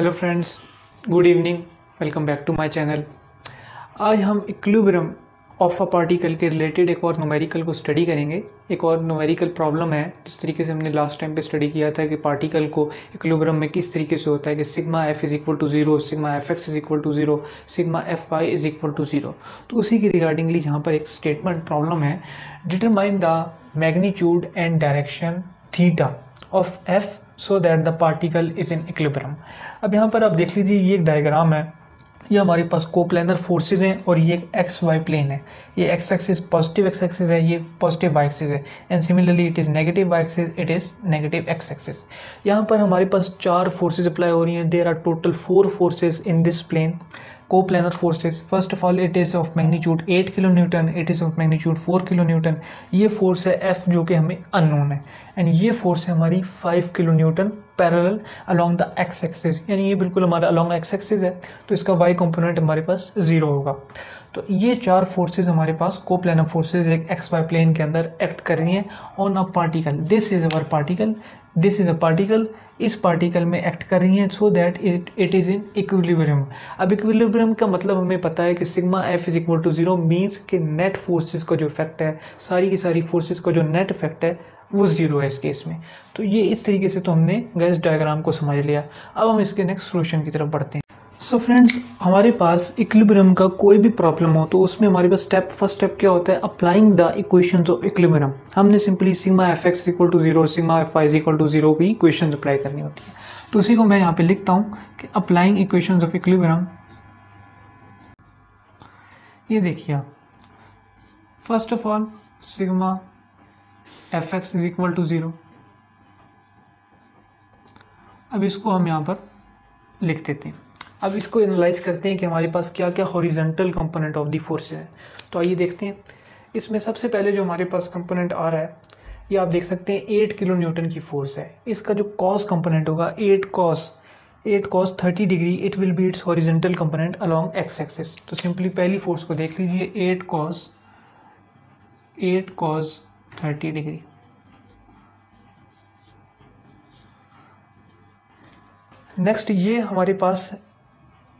Hello friends, good evening. Welcome back to my channel. आज हम equilibrium of a particle के related एक और न्यूमेरिकल को स्टडी करेंगे। एक और न्यूमेरिकल प्रॉब्लम है, जिस तरीके से हमने लास्ट टाइम पे स्टडी किया था कि पार्टिकल को इक्विलिब्रियम में किस तरीके से होता है कि sigma F is equal to zero, sigma F X is equal to zero, sigma F Y is equal to zero. तो उसी के रिगार्डिंगली यहाँ पर एक स्टेटमेंट प्रॉब्लम है, determine the magnitude and direction theta of F so that the particle is in equilibrium. अब यहाँ पर आप देख लीजिए, ये एक डायग्राम है। ये हमारे पास कोप्लेनर फोर्सेज हैं और ये एक एक्स वाई प्लेन है। ये X axis positive x axis है, ये पॉजिटिव वाई एक्सिस है, and similarly it is negative Y axis, it is negative X axis. यहाँ पर हमारे पास चार फोर्सेज अप्लाई हो रही हैं। There are total 4 forces in this plane, coplanar forces. First of all it is of magnitude 8 kilo newton, it is of magnitude 4 kilo newton. ये force है F, जो कि हमें अननोन है, एंड ये फोर्स है हमारी 5 kilo Newton parallel along the x axis, यानी ये बिल्कुल हमारा अलोंग एक्स एक्सिस है, तो इसका वाई कंपोनेंट हमारे पास 0 होगा। तो ये चार फोर्सेज हमारे पास कोप्लेनर फोर्सेज एक एक्स वाई प्लेन के अंदर एक्ट कर रही हैं on a particle. This is our particle, this is a particle, इस पार्टिकल में एक्ट कर रही हैं so that it is in equilibrium. अब इक्विलिब्रियम का मतलब हमें पता है कि sigma F is equal to zero, means कि नेट फोर्सेज का जो इफेक्ट है, सारी की सारी फोर्सेज का जो नेट इफेक्ट है वो 0 है इस केस में। तो ये इस तरीके से तो हमने गैस डायग्राम को समझ लिया। अब हम इसके नेक्स्ट सोल्यूशन की तरफ बढ़ते हैं। सो फ्रेंड्स, हमारे पास इक्विलिब्रियम का कोई भी प्रॉब्लम हो तो उसमें हमारे पास फर्स्ट स्टेप क्या होता है, applying the equations of equilibrium. हमने simply sigma F x equal to zero, sigma F y equal to zero की इक्वेशन अप्लाई करनी होती है। तो उसी को मैं यहाँ पे लिखता हूँ कि अप्लाइंग इक्वेशंस ऑफ इक्विलिब्रियम। ये देखिए आप, first of all sigma F X is equal to zero. अब इसको हम यहाँ पर लिख देते हैं। अब इसको एनालाइज करते हैं कि हमारे पास क्या क्या horizontal component of the force है। तो आइए देखते हैं। इसमें सबसे पहले जो हमारे पास कंपोनेंट आ रहा है, ये आप देख सकते हैं 8 किलो न्यूटन की फोर्स है। इसका जो कॉस कंपोनेंट होगा 8 cos 30 degree, it will B it's horizontal component along x axis. तो सिंपली पहली फोर्स को देख लीजिए, 8 cos 30 डिग्री। नेक्स्ट ये हमारे पास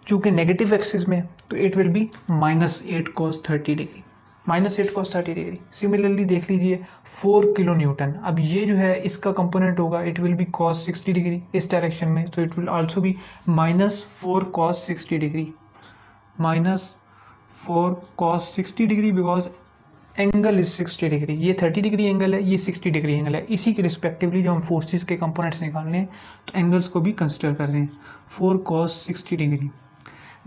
चूंकि नेगेटिव एक्सिस में, तो it will B -8 cos 30 degree, -8 cos 30 degree. Similarly देख लीजिए 4 किलो न्यूटन। अब ये जो है इसका कंपोनेंट होगा, it will B cos 60 degree इस डायरेक्शन में, तो it will also be -4 cos 60 degree, -4 cos 60 degree, because angle is 60 degree. ये 30 डिग्री एंगल है, ये 60 डिग्री एंगल है। इसी के रिस्पेक्टिवली जो हम फोर्सेस के कंपोनेंट्स निकालने हैं तो एंगल्स को भी कंसिडर कर रहे हैं। 4 cos 60 डिग्री।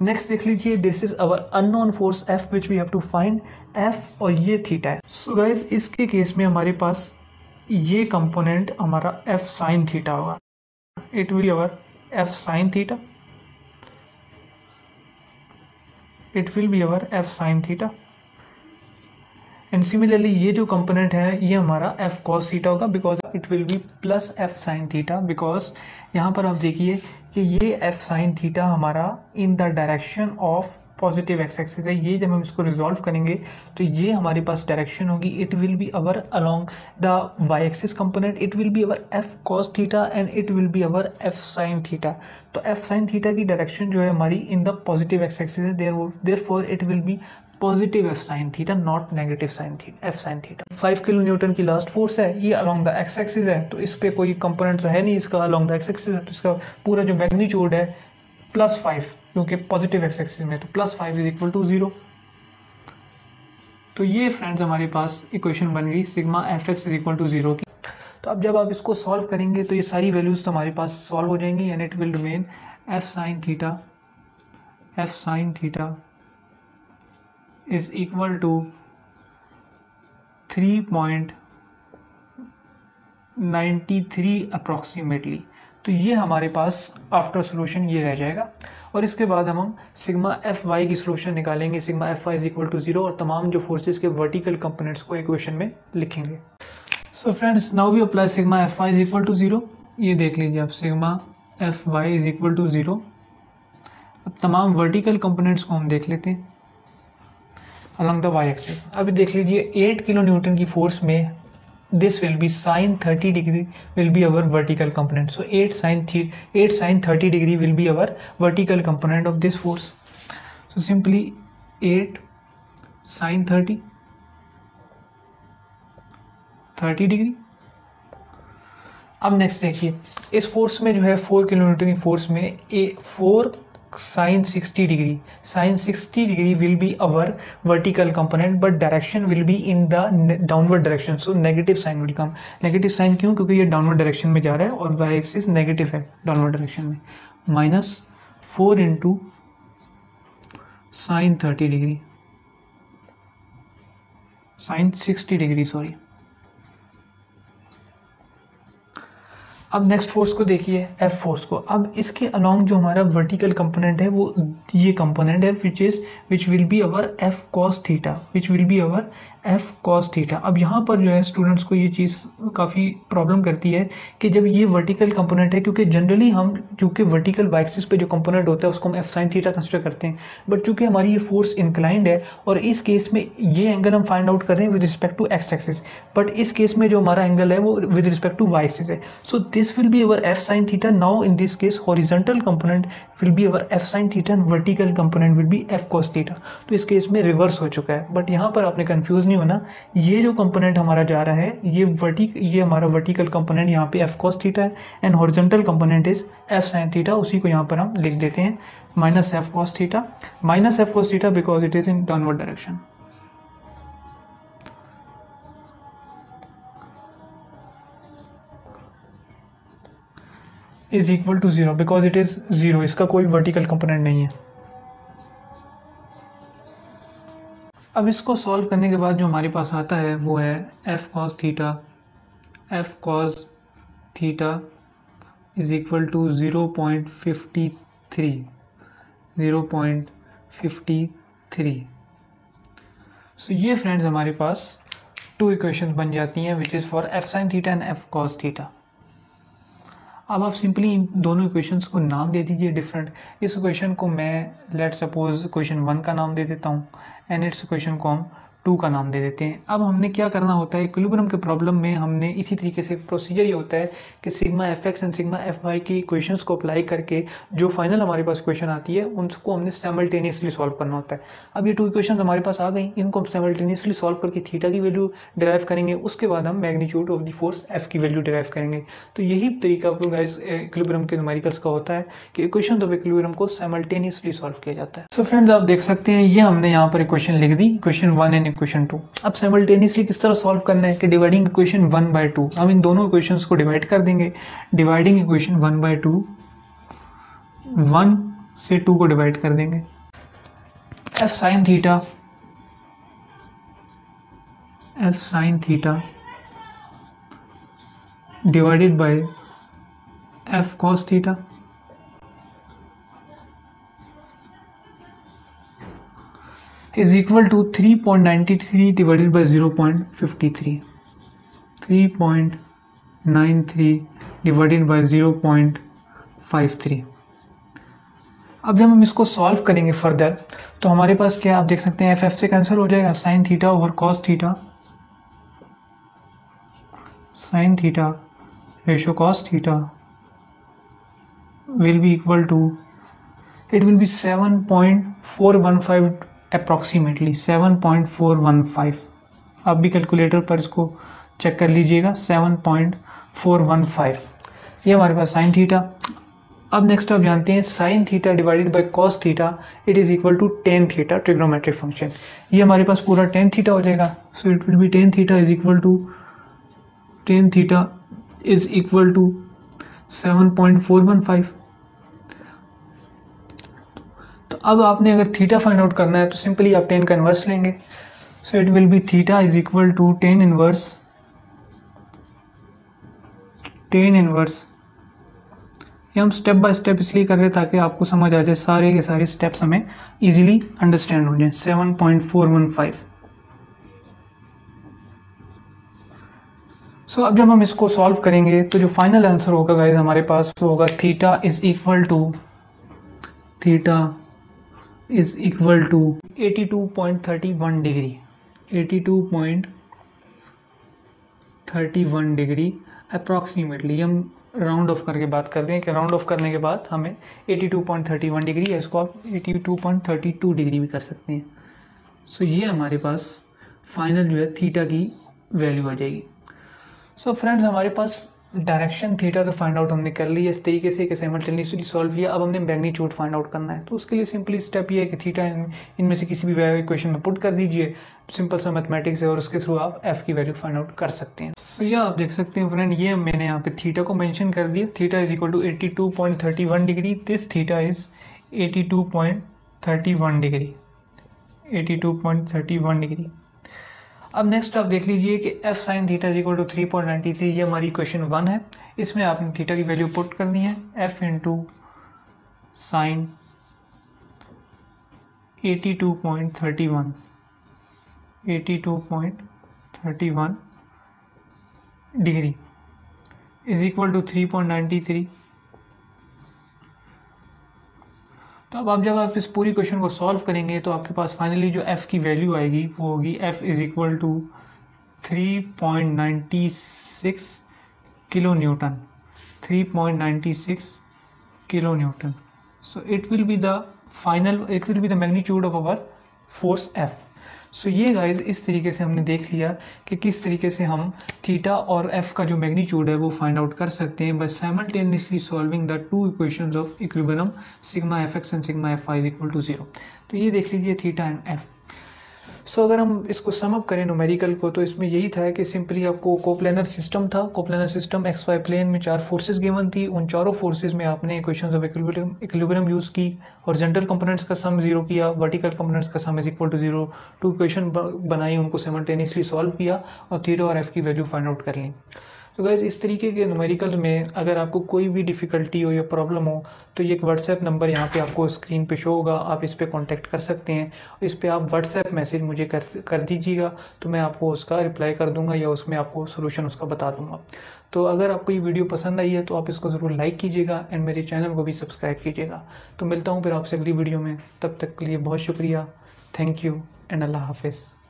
नेक्स्ट देख लीजिए, this is our unknown force F which we have to find F, और ये थीटा है। सो गाइस, इसके केस में हमारे पास ये कंपोनेंट हमारा एफ साइन थीटा होगा। It will be our F sine theta, it will be our F sine theta. And similarly ये जो कंपोनेंट है ये हमारा एफ कॉस थीटा होगा, because it will B plus F sine theta, because यहाँ पर आप देखिए कि ये एफ साइन थीटा हमारा in the direction of positive x axis है। ये जब हम इसको रिजॉल्व करेंगे तो ये हमारे पास डायरेक्शन होगी, it will be our along the y axis component, it will be our F cos theta and it will be our F sine theta. तो एफ साइन थीटा की डायरेक्शन जो है हमारी in the positive x axis है, therefore it will be positive F sine theta, not negative sine theta, F sine theta. 5 kilo newton की last force है, ये along the x axis है, तो इस पे कोई कंपोनेंट तो है नहीं इसका अलोंग द एक्स एक्सिस है, तो इसका पूरा जो मैग्नीट्यूड है +5, क्योंकि पॉजिटिव एक्स एक्सिस में, तो +5 इज इक्वल टू 0। तो ये फ्रेंड्स हमारे पास इक्वेशन बन गई sigma F X is equal to 0 की। तो अब जब आप इसको सॉल्व करेंगे तो ये सारी वैल्यूज तो हमारे पास सॉल्व हो जाएंगी, and it will remain F sine theta is equal to 3.93 approximately. तो ये हमारे पास आफ्टर सोल्यूशन ये रह जाएगा, और इसके बाद हम सिग्मा एफ वाई की सोल्यूशन निकालेंगे। Sigma F Y is equal to 0, और तमाम जो फोर्सेस के वर्टिकल कंपोनेंट्स को इक्वेशन में लिखेंगे। So friends, now we apply sigma F Y is equal to 0। ये देख लीजिए आप, sigma F Y is equal to 0। अब तमाम वर्टिकल कंपोनेंट्स को हम देख लेते हैं अलॉन्ग द वाई एक्सिस। अभी देख लीजिए 8 किलो न्यूटन की फोर्स में this will be sine 30 degree will be our vertical component. So 8 sine 30 degree will be our vertical component of this force. So simply 8 sine 30 degree. अब next देखिए, इस force में जो है 4 किलोमीटर की force में 4 sine 60 degree will be our vertical component, but direction will be in the downward direction. So negative sign will come. Negative sign क्यों? क्योंकि ये डाउनवर्ड डायरेक्शन में जा रहा है और वाई एक्सिस नेगेटिव है डाउनवर्ड डायरेक्शन में. -4 into sine 30 degree, sine 60 degree sorry. अब नेक्स्ट फोर्स को देखिए, एफ फोर्स को. अब इसके अलोंग जो हमारा वर्टिकल कंपोनेंट है वो ये कंपोनेंट है which will be our F cos theta, अब यहाँ पर जो है स्टूडेंट्स को ये चीज़ काफ़ी प्रॉब्लम करती है कि जब ये वर्टिकल कंपोनेंट है, क्योंकि जनरली हम चूँकि वर्टिकल वाई एक्सिस पे जो कंपोनेंट होता है उसको हम एफ साइन थीटा कंसिडर करते हैं, बट चूँकि हमारी ये फोर्स इंक्लाइंड है और इस केस में ये एंगल हम फाइंड आउट कर रहे हैं with respect to x axis, but इस केस में जो हमारा एंगल है वो with respect to y axis है. So this will be our F sine theta. Now in this case horizontal component will be our F sine theta and vertical component will be F cos theta. तो इस case में reverse हो चुका है, but यहाँ पर आपने confuse नहीं होना. ये जो कंपोनेंट हमारा जा रहा है ये हमारा वर्टिकल कंपोनेंट यहाँ पे एफ कॉस थीटा है and horizontal component is F sine theta. उसी को यहाँ पर हम लिख देते हैं minus F cos theta because it is in downward direction. Is equal to 0 because it is 0, इसका कोई वर्टिकल कंपोनेंट नहीं है. अब इसको सॉल्व करने के बाद जो हमारे पास आता है वो है F cos theta is equal to 0.53. सो ये फ्रेंड्स हमारे पास 2 इक्वेशन बन जाती हैं which is for F sine theta and F cos theta. अब आप सिंपली इन दोनों इक्वेशंस को नाम दे दीजिए डिफरेंट. इस इक्वेशन को मैं लेट सपोज इक्वेशन 1 का नाम दे देता हूँ एंड इस इक्वेशन को हम 2 का नाम दे देते हैं. अब हमने क्या करना होता है, इक्विलिब्रियम के प्रॉब्लम में हमने इसी तरीके से प्रोसीजर ये होता है कि sigma F X and sigma F Y की इक्वेशंस को अप्लाई करके जो फाइनल हमारे पास इक्वेशन आती है उनको हमने साइमल्टेनियसली सॉल्व करना होता है. अब ये 2 इक्वेशन हमारे पास आ गई, इनको हम साइमल्टेनियसली सॉल्व करके थीटा की वैल्यू डिराइव करेंगे, उसके बाद हम magnitude of the force F की वैल्यू डिराइव करेंगे. तो यही तरीका गाइस इक्विलिब्रियम के न्यूमेरिकल्स का होता है कि इक्वेशन ऑफ इक्विलिब्रियम को साइमल्टेनियसली सॉल्व किया जाता है. सो फ्रेंड्स आप देख सकते हैं ये हमने यहाँ पर इक्वेशन लिख दी, इक्वेशन 1 एंड इक्वेशन 2. अब साइमल्टेनियसली किस तरह सॉल्व करना है कि डिवाइडिंग इक्वेशन 1/2 हम इन दोनों इक्वेशंस को डिवाइड कर देंगे. डिवाइडिंग इक्वेशन 1/2 1 से 2 को डिवाइड कर देंगे. F sine theta divided bye F cos theta is equal to 3.93 divided by 0.53. 3.93 divided by 0.53. अब जब हम इसको सॉल्व करेंगे फर्दर तो हमारे पास क्या आप देख सकते हैं एफ से कैंसिल हो जाएगा. Sine theta over cos theta, sine theta ratio cos theta will be equal to, it will be 7.415 approximately 7.415. आप भी कैलकुलेटर पर इसको चेक कर लीजिएगा. 7.415 ये हमारे पास साइन थीटा. अब नेक्स्ट आप जानते हैं sine theta divided by cos theta it is equal to tan theta trigonometric function. ये हमारे पास पूरा टेन थीटा हो जाएगा. So it will be tan theta is equal to 7.415. तो अब आपने अगर थीटा फाइंड आउट करना है तो सिंपली आप टेन का इन्वर्स लेंगे. So it will be theta is equal to tan inverse. ये हम स्टेप बाय स्टेप इसलिए कर रहे हैं ताकि आपको समझ आ जाए, सारे के सारे स्टेप्स हमें इजीली अंडरस्टैंड हो जाए. 7.415. सो अब जब हम इसको सॉल्व करेंगे तो जो फाइनल आंसर होगा गाइज हमारे पास वो होगा theta is equal to 82.31 degree. 82.31 31 degree approximately. हम राउंड ऑफ करके बात कर रहे हैं कि राउंड ऑफ करने के बाद हमें 82.31 डिग्री या इसको आप 82.32 डिग्री भी कर सकते हैं। सो ये हमारे पास फाइनल जो है थीटा की वैल्यू आ जाएगी। सो फ्रेंड्स, हमारे पास डायरेक्शन थीटा तो फाइंड आउट हमने कर लिया इस तरीके से कि साइमल्टेनियसली सॉल्व किया। अब हमने मैग्नीट्यूड फाइंड आउट करना है, तो उसके लिए सिंपली स्टेप ये है कि थीटा इनमें से किसी भी इक्वेशन में पुट कर दीजिए। सिंपल सा मैथमेटिक्स है और उसके थ्रू आप एफ की वैल्यू फाइंड आउट कर सकते हैं। सो ये आप देख सकते हैं फ्रेंड, ये मैंने यहाँ पे थीटा को मेंशन कर दिया। Theta is equal to 82.31 degree. This theta is 82.31 degree, 82.31 degree. अब नेक्स्ट आप देख लीजिए कि F sine theta is equal to 3.93, ये हमारी क्वेश्चन 1 है। इसमें आपने थीटा की वैल्यू पुट करनी है, F into sine 82.31 degree is equal to 3.93। तो अब जब आप इस पूरी क्वेश्चन को सॉल्व करेंगे तो आपके पास फाइनली जो f की वैल्यू आएगी वो होगी f is equal to 3.96 kilo newton, 3.96 kilo newton. So it will be the magnitude of our force f। So ये गाइज इस तरीके से हमने देख लिया कि किस तरीके से हम थीटा और f का जो मैग्नीट्यूड है वो फाइंड आउट कर सकते हैं by simultaneously solving the two equations of equilibrium sigma fx and sigma fy is equal to 0। तो ये देख लीजिए थीटा एंड f। सो अगर हम इसको सम अप करें न्यूमेरिकल को, तो इसमें यही था कि सिंपली आपको कोप्लेनर सिस्टम था। Coplanar system X Y plane में 4 फोर्सेज गिवन थी। उन चारों फोर्सेज में आपने इक्वेशंस ऑफ इक्विलिब्रियम यूज़ की, हॉरिजॉन्टल कंपोनेंट्स का सम 0 किया, वर्टिकल कंपोनेंट्स का sum is equal to 0। 2 equation बनाई, उनको साइमल्टेनियसली सॉल्व किया और थीटा और एफ की वैल्यू फाइंड आउट कर ली। तो गाइस इस तरीके के न्यूमेरिकल में अगर आपको कोई भी डिफ़िकल्टी हो या प्रॉब्लम हो तो ये एक व्हाट्सएप नंबर यहाँ पे आपको स्क्रीन पे शो होगा, आप इस पे कांटेक्ट कर सकते हैं। इस पे आप व्हाट्सएप मैसेज मुझे कर दीजिएगा, तो मैं आपको उसका रिप्लाई कर दूंगा या उसमें आपको सोल्यूशन उसका बता दूंगा। तो अगर आपको ये वीडियो पसंद आई है तो आप इसको ज़रूर लाइक कीजिएगा एंड मेरे चैनल को भी सब्सक्राइब कीजिएगा। तो मिलता हूँ फिर आपसे अगली वीडियो में, तब तक के लिए बहुत शुक्रिया, थैंक यू एंड अल्लाह हाफिज़।